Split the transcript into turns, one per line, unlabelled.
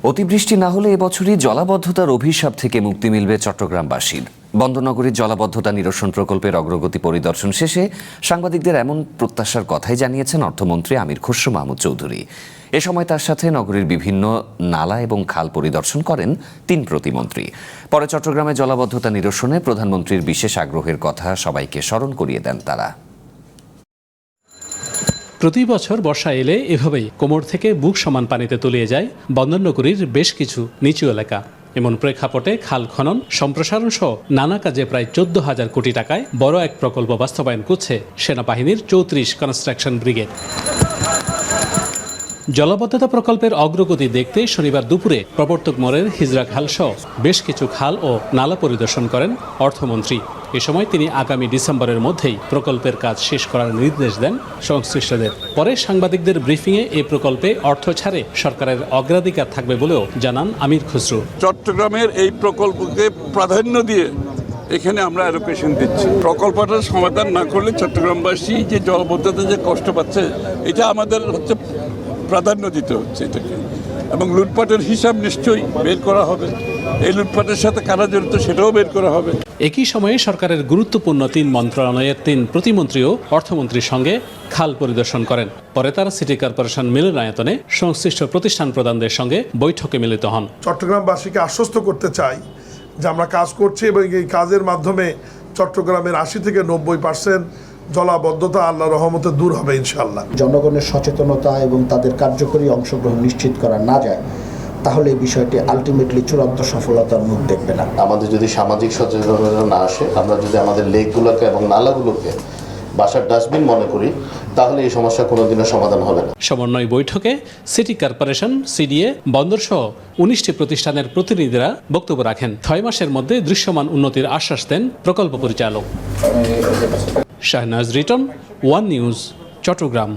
অতিবৃষ্টি না হলে এবছরই জলাবদ্ধতার অভিশাপ থেকে মুক্তি মিলবে চট্টগ্রামবাসীর। বন্দরনগরীর জলাবদ্ধতা নিরসন প্রকল্পের অগ্রগতি পরিদর্শন শেষে সাংবাদিকদের এমন প্রত্যাশার কথাই জানিয়েছেন অর্থমন্ত্রী আমির খসরু মাহমুদ চৌধুরী। এ সময় তার সাথে নগরীর বিভিন্ন নালা এবং খাল পরিদর্শন করেন ৩ প্রতিমন্ত্রী। পরে চট্টগ্রামে জলাবদ্ধতা নিরসনে প্রধানমন্ত্রীর বিশেষ আগ্রহের কথা সবাইকে স্মরণ করিয়ে দেন তারা।
প্রতি বছর বর্ষা এলে এভাবেই কোমর থেকে বুক সমান পানিতে তলিয়ে যায় বন্দরনগরীর বেশ কিছু নিচু এলাকা। এমন প্রেক্ষাপটে খাল খনন, সম্প্রসারণ সহ নানা কাজে প্রায় ১৪,০০০ কোটি টাকায় বড় এক প্রকল্প বাস্তবায়ন করছে সেনাবাহিনীর ৩৪ কনস্ট্রাকশন ব্রিগেড। জলাবদ্ধতা প্রকল্পের অগ্রগতি দেখতে শনিবার দুপুরে প্রবর্তক মোড়ের হিজরা খাল সহ বেশ কিছু খাল ও নালা পরিদর্শন করেন অর্থমন্ত্রী। এ সময় তিনি আগামী ডিসেম্বরের মধ্যেই প্রকল্পের কাজ শেষ করার নির্দেশ দেন সংশ্লিষ্টদের। পরে সাংবাদিকদের ব্রিফিংয়ে এই প্রকল্পে অর্থ ছাড়ে সরকারের অগ্রাধিকার থাকবে বলেও জানান আমির খসরু।
চট্টগ্রামের এই প্রকল্পকে প্রাধান্য দিয়ে এখানে আমরা অ্যালোকেশন দিচ্ছি। প্রকল্পটার সমাধান না করলে চট্টগ্রামবাসী যে জলবদ্ধতা যে কষ্ট পাচ্ছে, এটা আমাদের হচ্ছে প্রাধান্য দিতে হচ্ছে এটাকে, এবং লুটপাটের হিসাব নিশ্চয়ই বের করা হবে। এই লুটপাটের সাথে কারা জড়িত সেটাও বের করা হবে।
একই সময়ে সরকারের গুরুত্বপূর্ণ ৩ মন্ত্রণালয়ের ৩ প্রতিমন্ত্রীও অর্থমন্ত্রীর সঙ্গে খাল পরিদর্শন করেন। পরে তারা সিটি কর্পোরেশন মিলনায়তনে সংশ্লিষ্ট প্রতিষ্ঠান প্রধানদের সঙ্গে বৈঠকে মিলিত হন।
চট্টগ্রামবাসীকে আশ্বস্ত করতে চাই যে আমরা কাজ করছি এবং এই কাজের মাধ্যমে চট্টগ্রামের ৮০ থেকে ৯০% জলাবদ্ধতা আল্লাহর রহমতে দূর হবে ইনশাআল্লাহ।
জনগণের সচেতনতা এবং তাদের কার্যকরী অংশগ্রহণ নিশ্চিত করা না যায়, তাহলে এই বিষয়টি আলটিমেটলি চূড়ান্ত সফলতার মুখ দেখবে না।
আমাদের যদি সামাজিক সচেতনতা না আসে, আমরা যদি আমাদের লেকগুলোকে এবং নালাগুলোকে বাসার ডাস্টবিন মনে করি, তাহলে এই সমস্যা কোনোদিনও সমাধান হবে না।
সমন্বয় বৈঠকে সিটি কর্পোরেশন, সিডিএ, বন্দরসহ ১৯টি প্রতিষ্ঠানের প্রতিনিধিরা বক্তব্য রাখেন। ৬ মাসের মধ্যে দৃশ্যমান উন্নতির আশ্বাস দেন প্রকল্প পরিচালক। Shahnaz Riton, one news, Chittagong.